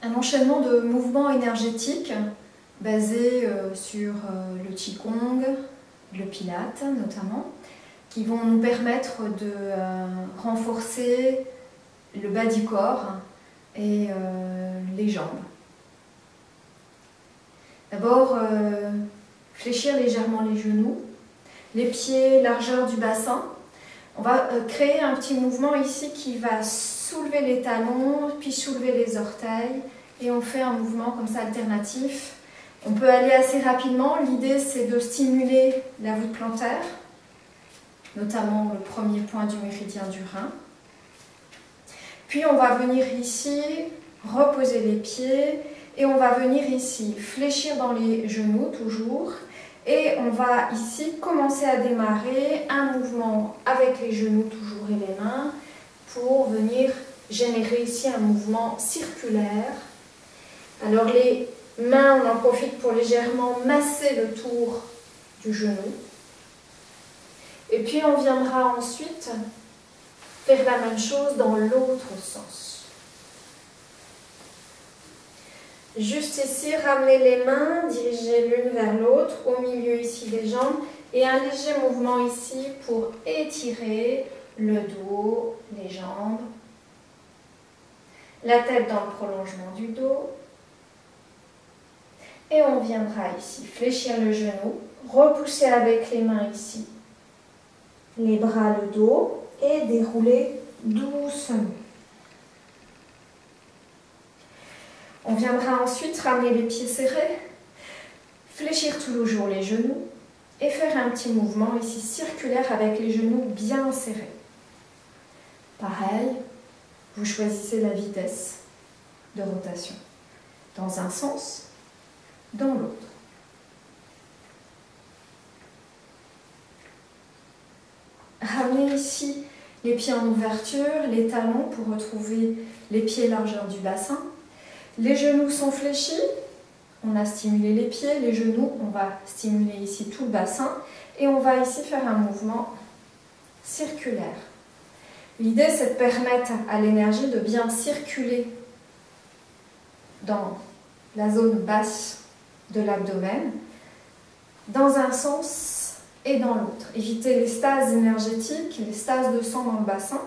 un enchaînement de mouvements énergétiques basés sur le Qigong, le Pilate notamment, qui vont nous permettre de renforcer le bas du corps et les jambes. D'abord, fléchir légèrement les genoux, les pieds, largeur du bassin. On va créer un petit mouvement ici qui va soulever les talons, puis soulever les orteils, et on fait un mouvement comme ça alternatif. On peut aller assez rapidement. L'idée, c'est de stimuler la voûte plantaire, notamment le premier point du méridien du rein. Puis on va venir ici reposer les pieds et on va venir ici fléchir dans les genoux toujours. Et on va ici commencer à démarrer un mouvement avec les genoux toujours et les mains pour venir générer ici un mouvement circulaire. Alors les mains, on en profite pour légèrement masser le tour du genou. Et puis on viendra ensuite faire la même chose dans l'autre sens. Juste ici, ramener les mains, diriger l'une vers l'autre, au milieu ici des jambes, et un léger mouvement ici pour étirer le dos, les jambes, la tête dans le prolongement du dos. Et on viendra ici fléchir le genou, repousser avec les mains ici les bras, le dos, et dérouler doucement. On viendra ensuite ramener les pieds serrés, fléchir toujours les genoux et faire un petit mouvement ici circulaire avec les genoux bien serrés. Pareil, vous choisissez la vitesse de rotation dans un sens, dans l'autre. Ramenez ici les pieds en ouverture, les talons pour retrouver les pieds largeur du bassin. Les genoux sont fléchis, on a stimulé les pieds, les genoux, on va stimuler ici tout le bassin et on va ici faire un mouvement circulaire. L'idée, c'est de permettre à l'énergie de bien circuler dans la zone basse de l'abdomen, dans un sens et dans l'autre. Éviter les stases énergétiques, les stases de sang dans le bassin,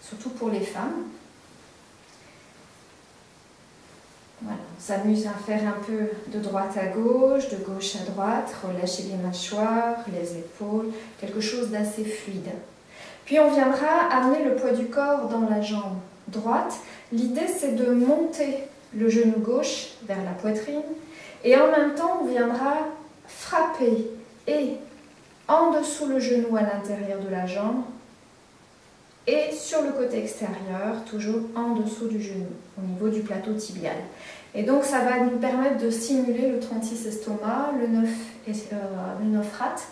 surtout pour les femmes. Voilà, on s'amuse à faire un peu de droite à gauche à droite, relâcher les mâchoires, les épaules, quelque chose d'assez fluide. Puis on viendra amener le poids du corps dans la jambe droite. L'idée, c'est de monter le genou gauche vers la poitrine et en même temps, on viendra frapper et en dessous le genou à l'intérieur de la jambe et sur le côté extérieur, toujours en dessous du genou, au niveau du plateau tibial. Et donc ça va nous permettre de stimuler le 36 estomac, le 9 rate,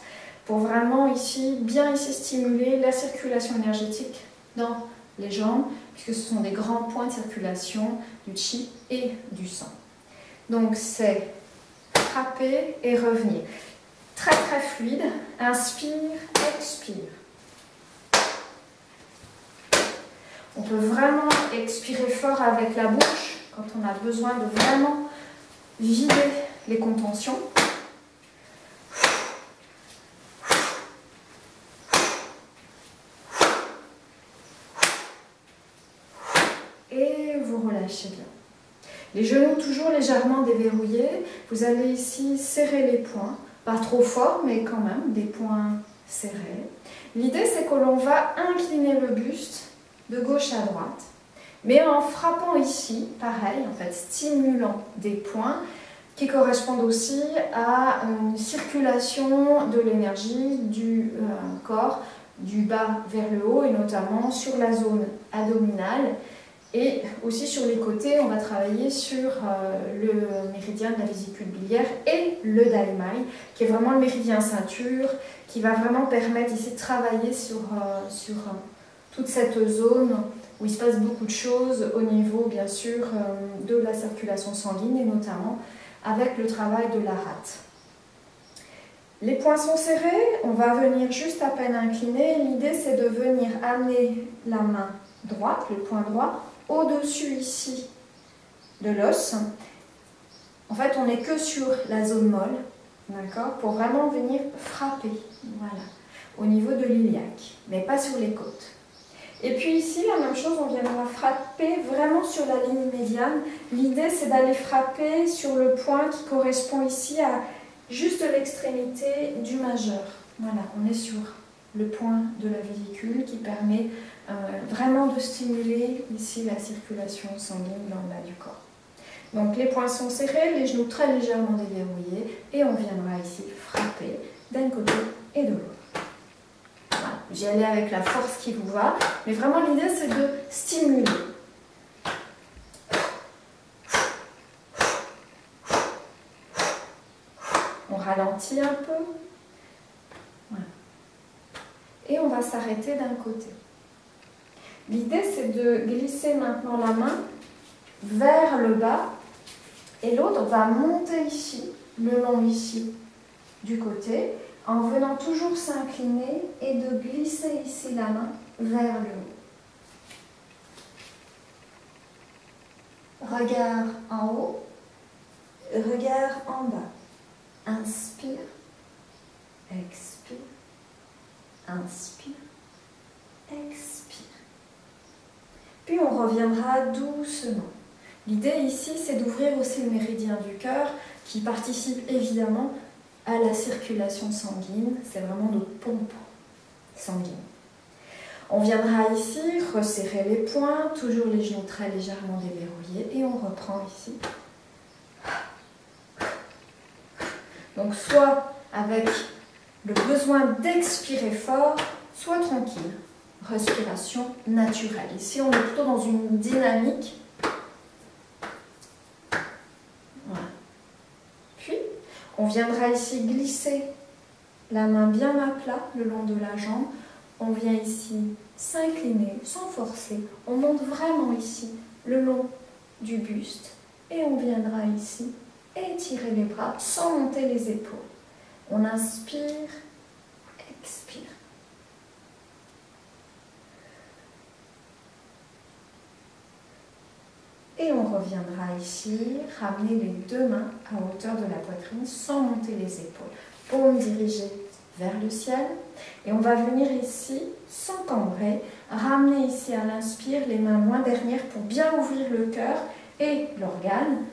pour vraiment ici, bien ici stimuler la circulation énergétique dans les jambes, puisque ce sont des grands points de circulation du chi et du sang. Donc c'est frapper et revenir. Très très fluide, inspire, expire. On peut vraiment expirer fort avec la bouche quand on a besoin de vraiment vider les contentions. Et vous relâchez bien. Les genoux toujours légèrement déverrouillés. Vous allez ici serrer les poings. Pas trop fort, mais quand même des poings serrés. L'idée, c'est que l'on va incliner le buste de gauche à droite, mais en frappant ici, pareil, en fait, stimulant des points qui correspondent aussi à une circulation de l'énergie du corps, du bas vers le haut, et notamment sur la zone abdominale. Et aussi sur les côtés, on va travailler sur le méridien de la vésicule biliaire et le daimai, qui est vraiment le méridien ceinture, qui va vraiment permettre ici de travailler sur toute cette zone où il se passe beaucoup de choses au niveau, bien sûr, de la circulation sanguine et notamment avec le travail de la rate. Les poings sont serrés, on va venir juste à peine incliner. L'idée, c'est de venir amener la main droite, le poing droit, au-dessus ici de l'os. En fait, on n'est que sur la zone molle, d'accord, pour vraiment venir frapper, voilà, au niveau de l'iliaque, mais pas sur les côtes. Et puis ici, la même chose, on viendra frapper vraiment sur la ligne médiane. L'idée, c'est d'aller frapper sur le point qui correspond ici à juste l'extrémité du majeur. Voilà, on est sur le point de la vésicule qui permet vraiment de stimuler ici la circulation sanguine dans le bas du corps. Donc les poings sont serrés, les genoux très légèrement déverrouillés et on viendra ici frapper d'un côté et de l'autre. Voilà. J'y allais avec la force qui vous va, mais vraiment l'idée c'est de stimuler. On ralentit un peu. Voilà. Et on va s'arrêter d'un côté. L'idée c'est de glisser maintenant la main vers le bas et l'autre va monter ici, le long ici du côté, en venant toujours s'incliner et de glisser ici la main vers le haut. Regard en haut, regard en bas. Inspire, expire, inspire, expire. Puis on reviendra doucement. L'idée ici, c'est d'ouvrir aussi le méridien du cœur qui participe évidemment à la circulation sanguine. C'est vraiment notre pompe sanguine. On viendra ici resserrer les poings, toujours les genoux très légèrement déverrouillés et on reprend ici. Donc soit avec le besoin d'expirer fort, soit tranquille. Respiration naturelle. Ici, on est plutôt dans une dynamique. Voilà. Puis, on viendra ici glisser la main bien à plat le long de la jambe. On vient ici s'incliner sans forcer. On monte vraiment ici le long du buste. Et on viendra ici étirer les bras sans monter les épaules. On inspire, expire. Et on reviendra ici, ramener les deux mains à hauteur de la poitrine sans monter les épaules. Paume dirigée vers le ciel. Et on va venir ici, sans cambrer, ramener ici à l'inspire les mains loin derrière pour bien ouvrir le cœur et l'organe,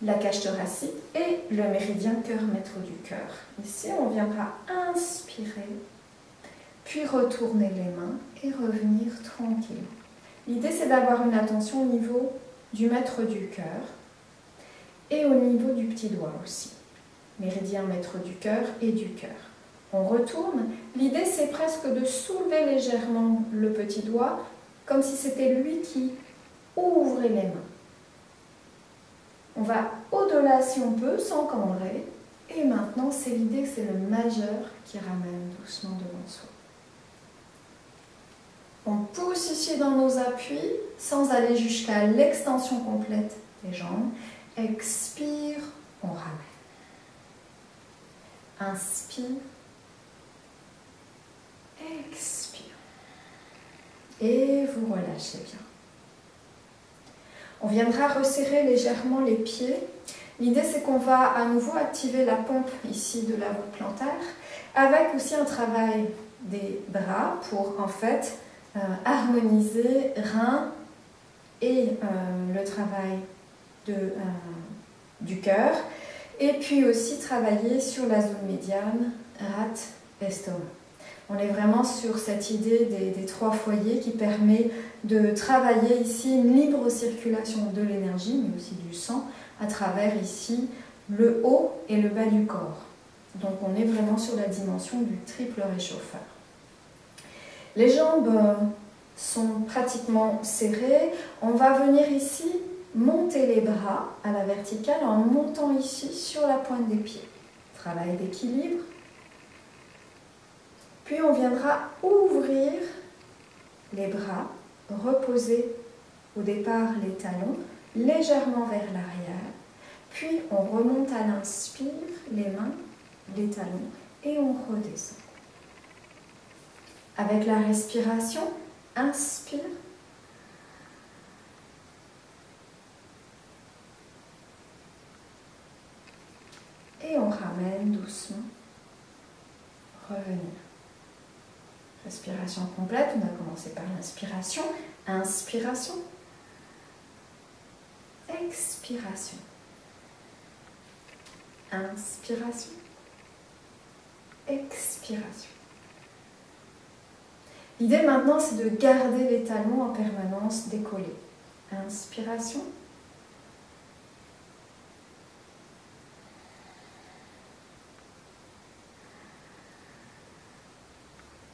la cage thoracique et le méridien cœur-maître du cœur. Ici, on viendra inspirer, puis retourner les mains et revenir tranquille. L'idée, c'est d'avoir une attention au niveau du maître du cœur et au niveau du petit doigt aussi. Méridien maître du cœur et du cœur. On retourne. L'idée, c'est presque de soulever légèrement le petit doigt comme si c'était lui qui ouvrait les mains. On va au-delà si on peut, sans cambrer. Et maintenant, c'est l'idée que c'est le majeur qui ramène doucement devant soi. On pousse ici dans nos appuis sans aller jusqu'à l'extension complète des jambes. Expire, on ramène. Inspire. Expire. Et vous relâchez bien. On viendra resserrer légèrement les pieds. L'idée, c'est qu'on va à nouveau activer la pompe ici de la voûte plantaire avec aussi un travail des bras pour en fait harmoniser rein et le travail du cœur et puis aussi travailler sur la zone médiane, rate, estomac. On est vraiment sur cette idée des trois foyers qui permet de travailler ici une libre circulation de l'énergie, mais aussi du sang, à travers ici le haut et le bas du corps. Donc on est vraiment sur la dimension du triple réchauffeur. Les jambes sont pratiquement serrées. On va venir ici monter les bras à la verticale en montant ici sur la pointe des pieds. Travail d'équilibre. Puis on viendra ouvrir les bras, reposer au départ les talons légèrement vers l'arrière. Puis on remonte à l'inspire, les mains, les talons et on redescend. Avec la respiration, inspire. Et on ramène doucement. Revenir. Respiration complète. On a commencé par l'inspiration. Inspiration. Expiration. Inspiration. Expiration. L'idée maintenant, c'est de garder les talons en permanence décollés. Inspiration.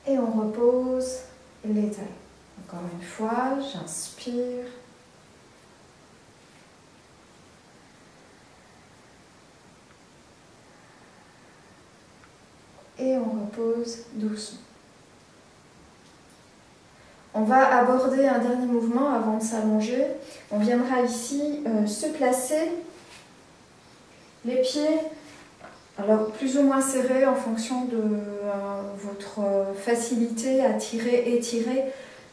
Et on repose les talons. Encore une fois, j'inspire. Et on repose doucement. On va aborder un dernier mouvement avant de s'allonger. On viendra ici se placer, les pieds, alors plus ou moins serrés en fonction de votre facilité à tirer, étirer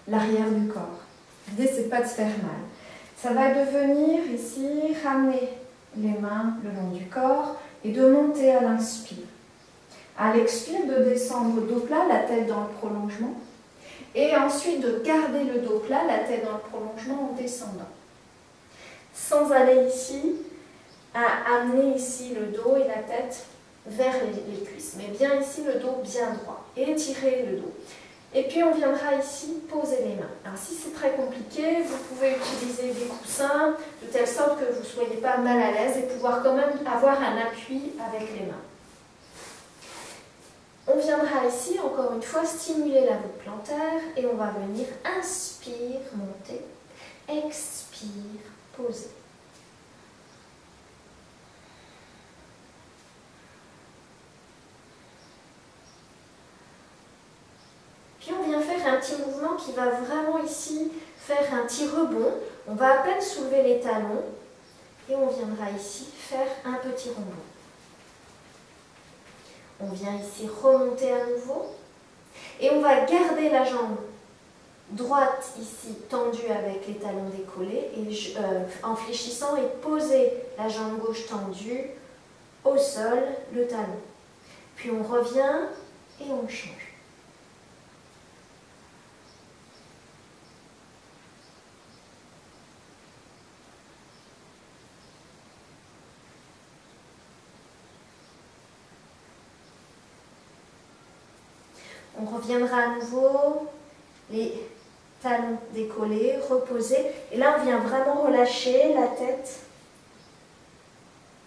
l'arrière du corps. L'idée, c'est pas de se faire mal. Ça va devenir ici, ramener les mains le long du corps et de monter à l'inspire. À l'expire, de descendre dos plat, la tête dans le prolongement. Et ensuite de garder le dos plat, la tête dans le prolongement en descendant. Sans aller ici, à amener ici le dos et la tête vers les cuisses. Mais bien ici, le dos bien droit. Et étirer le dos. Et puis on viendra ici poser les mains. Alors si c'est très compliqué, vous pouvez utiliser des coussins de telle sorte que vous ne soyez pas mal à l'aise et pouvoir quand même avoir un appui avec les mains. On viendra ici, encore une fois, stimuler la voûte plantaire et on va venir inspire, monter, expire, poser. Puis on vient faire un petit mouvement qui va vraiment ici faire un petit rebond. On va à peine soulever les talons et on viendra ici faire un petit rebond. On vient ici remonter à nouveau et on va garder la jambe droite ici tendue avec les talons décollés et en fléchissant et poser la jambe gauche tendue au sol, le talon. Puis on revient et on change. On reviendra à nouveau, les talons décollés, reposés. Et là, on vient vraiment relâcher la tête,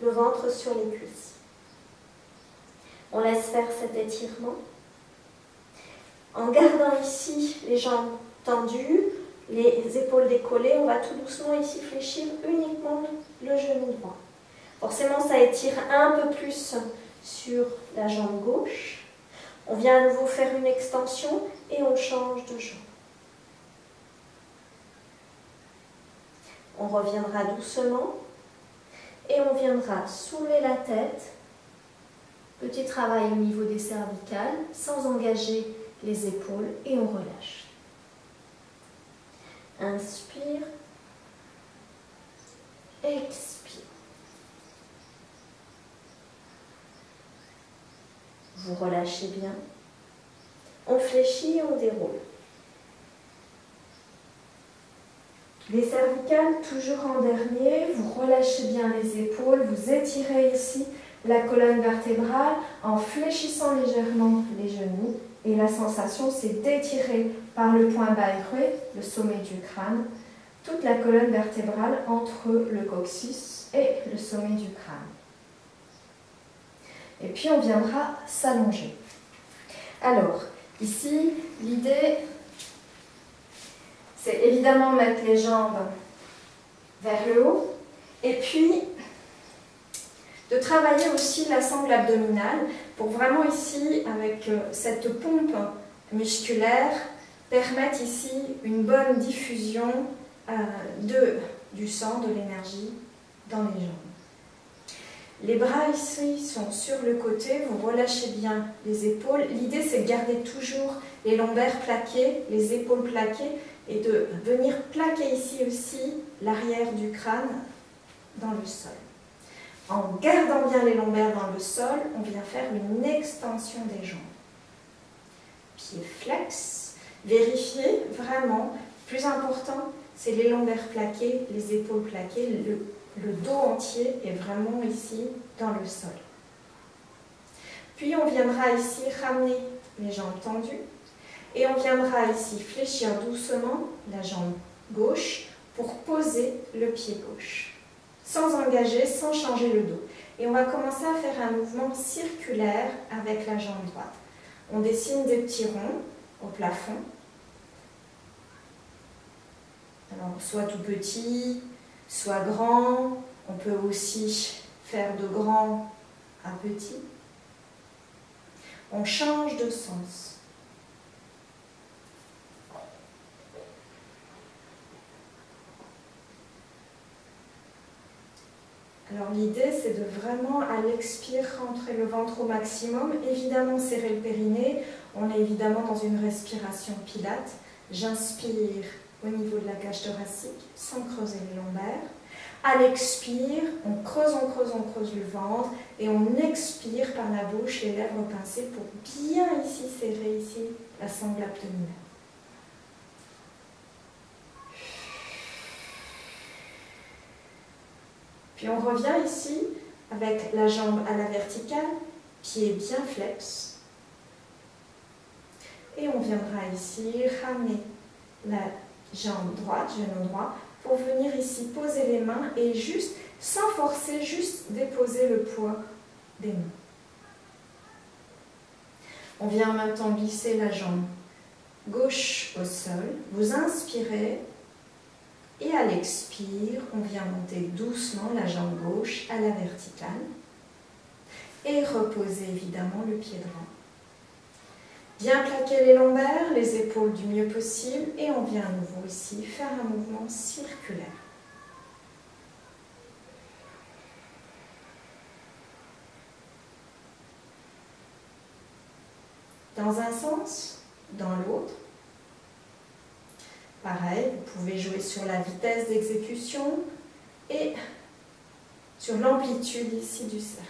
le ventre sur les cuisses. On laisse faire cet étirement. En gardant ici les jambes tendues, les épaules décollées, on va tout doucement ici fléchir uniquement le genou droit. Forcément, ça étire un peu plus sur la jambe gauche. On vient à nouveau faire une extension et on change de jambe. On reviendra doucement et on viendra soulever la tête. Petit travail au niveau des cervicales sans engager les épaules et on relâche. Inspire, expire. Vous relâchez bien. On fléchit et on déroule. Les cervicales, toujours en dernier. Vous relâchez bien les épaules. Vous étirez ici la colonne vertébrale en fléchissant légèrement les genoux. Et la sensation, c'est d'étirer par le point bas élevé, le sommet du crâne, toute la colonne vertébrale entre le coccyx et le sommet du crâne. Et puis on viendra s'allonger. Alors, ici, l'idée, c'est évidemment mettre les jambes vers le haut et puis de travailler aussi la sangle abdominale pour vraiment ici, avec cette pompe musculaire, permettre ici une bonne diffusion du sang, de l'énergie dans les jambes. Les bras ici sont sur le côté, vous relâchez bien les épaules. L'idée, c'est de garder toujours les lombaires plaqués, les épaules plaquées et de venir plaquer ici aussi l'arrière du crâne dans le sol. En gardant bien les lombaires dans le sol, on vient faire une extension des jambes. Pieds flex. Vérifiez vraiment, plus important, c'est les lombaires plaqués, les épaules plaquées, le dos entier est vraiment ici dans le sol. Puis on viendra ici ramener les jambes tendues et on viendra ici fléchir doucement la jambe gauche pour poser le pied gauche, sans engager, sans changer le dos. Et on va commencer à faire un mouvement circulaire avec la jambe droite. On dessine des petits ronds au plafond. Alors, soit tout petit, soit grand. On peut aussi faire de grand à petit. On change de sens. Alors l'idée, c'est de vraiment, à l'expire, rentrer le ventre au maximum. Évidemment, serrer le périnée. On est évidemment dans une respiration pilate. J'inspire au niveau de la cage thoracique, sans creuser les lombaires. À l'expire, on creuse le ventre. Et on expire par la bouche, les lèvres pincées, pour bien ici serrer ici la sangle abdominale. Puis on revient ici avec la jambe à la verticale, pied bien flex. Et on viendra ici ramener la jambe droite, genou droit, pour venir ici poser les mains et juste, sans forcer, juste déposer le poids des mains. On vient en même temps glisser la jambe gauche au sol. Vous inspirez. Et à l'expire, on vient monter doucement la jambe gauche à la verticale et reposer évidemment le pied droit. Bien plaquer les lombaires, les épaules du mieux possible et on vient à nouveau ici faire un mouvement circulaire. Dans un sens, dans l'autre. Pareil, vous pouvez jouer sur la vitesse d'exécution et sur l'amplitude ici du cercle.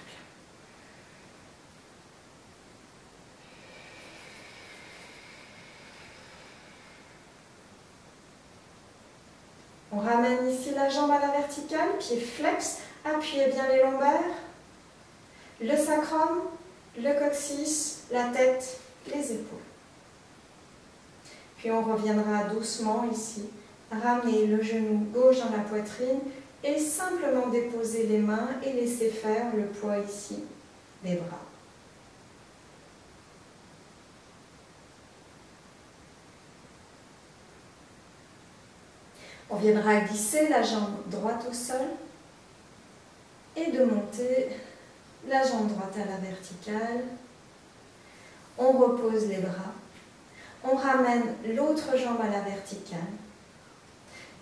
On ramène ici la jambe à la verticale, pied flex, appuyez bien les lombaires, le sacrum, le coccyx, la tête, les épaules. Puis on reviendra doucement ici, ramener le genou gauche dans la poitrine et simplement déposer les mains et laisser faire le poids ici des bras. On viendra glisser la jambe droite au sol et de monter la jambe droite à la verticale. On repose les bras. On ramène l'autre jambe à la verticale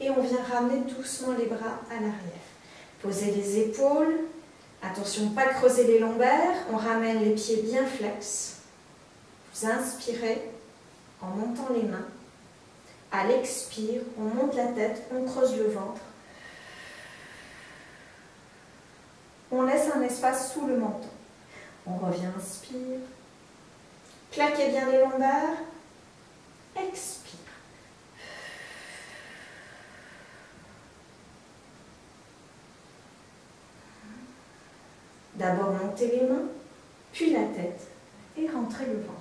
et on vient ramener doucement les bras à l'arrière. Posez les épaules, attention pas creuser les lombaires, on ramène les pieds bien flex. Vous inspirez en montant les mains. À l'expire, on monte la tête, on creuse le ventre. On laisse un espace sous le menton. On revient, inspire. Plaquez bien les lombaires. Expire. D'abord montez les mains, puis la tête et rentrez le ventre.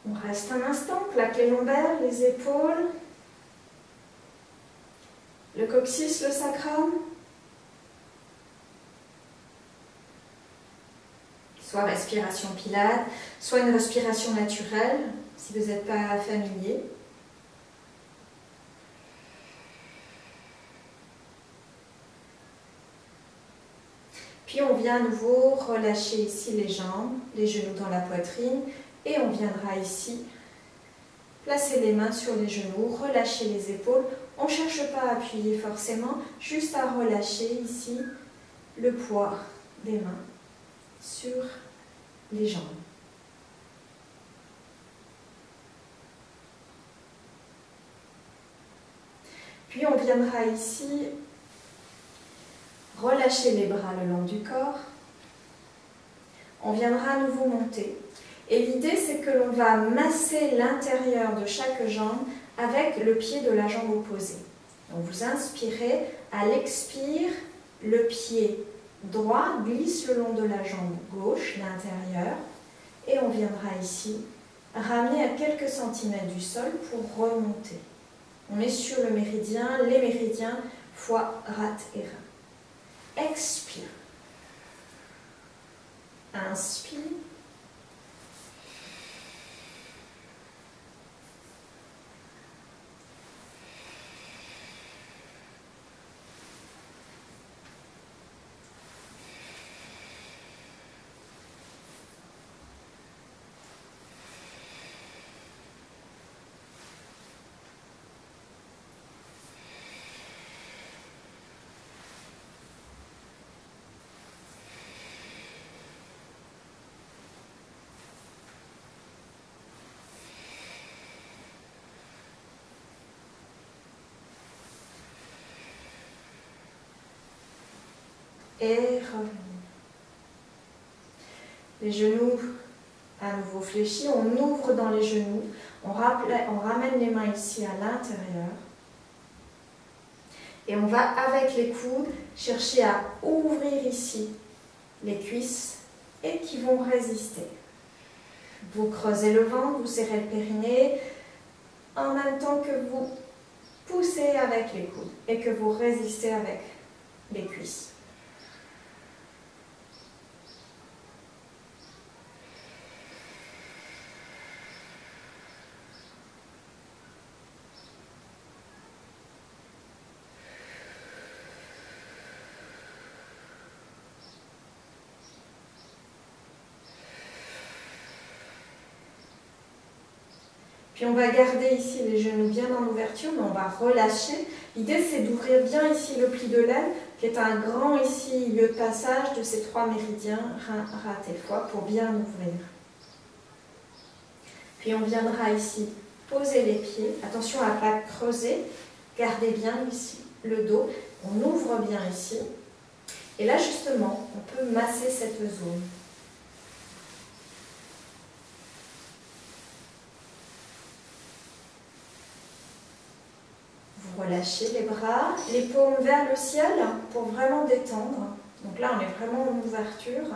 On reste un instant, plaque les lombaires, les épaules, le coccyx, le sacrum. Soit respiration pilate, soit une respiration naturelle, si vous n'êtes pas familier. Puis on vient à nouveau relâcher ici les jambes, les genoux dans la poitrine, et on viendra ici placez les mains sur les genoux, relâchez les épaules. On ne cherche pas à appuyer forcément, juste à relâcher ici le poids des mains sur les jambes. Puis on viendra ici relâcher les bras le long du corps. On viendra à nouveau monter. Et l'idée, c'est que l'on va masser l'intérieur de chaque jambe avec le pied de la jambe opposée. Donc vous inspirez, à l'expire, le pied droit glisse le long de la jambe gauche, l'intérieur, et on viendra ici ramener à quelques centimètres du sol pour remonter. On est sur le méridien, les méridiens, foie, rate et rein. Expire. Inspire. Et revenir. Les genoux à nouveau fléchis, on ouvre dans les genoux, on ramène les mains ici à l'intérieur. Et on va avec les coudes chercher à ouvrir ici les cuisses et qui vont résister. Vous creusez le ventre, vous serrez le périnée en même temps que vous poussez avec les coudes et que vous résistez avec les cuisses. Puis on va garder ici les genoux bien en ouverture, mais on va relâcher. L'idée, c'est d'ouvrir bien ici le pli de l'aile, qui est un grand ici lieu de passage de ces trois méridiens, rein, rate et foie, pour bien ouvrir. Puis on viendra ici poser les pieds. Attention à ne pas creuser. Gardez bien ici le dos. On ouvre bien ici. Et là, justement, on peut masser cette zone. Relâchez les bras, les paumes vers le ciel pour vraiment détendre. Donc là, on est vraiment en ouverture.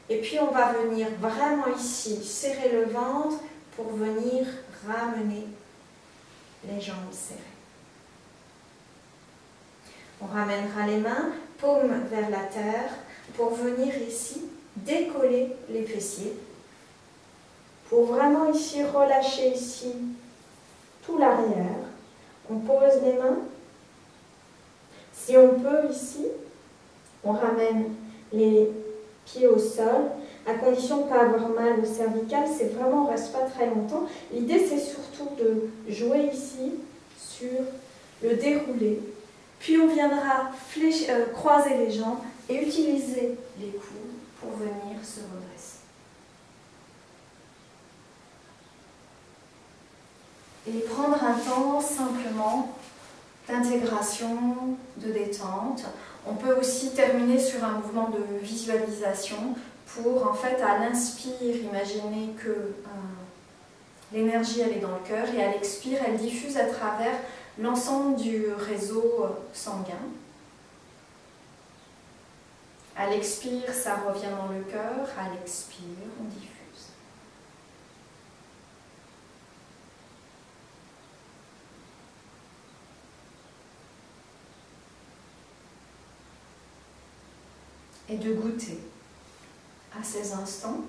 Et puis, on va venir vraiment ici serrer le ventre pour venir ramener les jambes serrées. On ramènera les mains, paumes vers la terre, pour venir ici décoller les fessiers. Pour vraiment ici relâcher ici tout l'arrière. On pose les mains. Si on peut ici, on ramène les pieds au sol, à condition de ne pas avoir mal au cervical. C'est vraiment, on ne reste pas très longtemps. L'idée, c'est surtout de jouer ici sur le déroulé. Puis on viendra croiser les jambes et utiliser les coudes pour venir se redresser. Et prendre un temps simplement d'intégration, de détente. On peut aussi terminer sur un mouvement de visualisation pour, en fait, à l'inspire, imaginer que l'énergie, elle est dans le cœur, et à l'expire, elle diffuse à travers l'ensemble du réseau sanguin. À l'expire, ça revient dans le cœur, à l'expire, on diffuse. Et de goûter à ces instants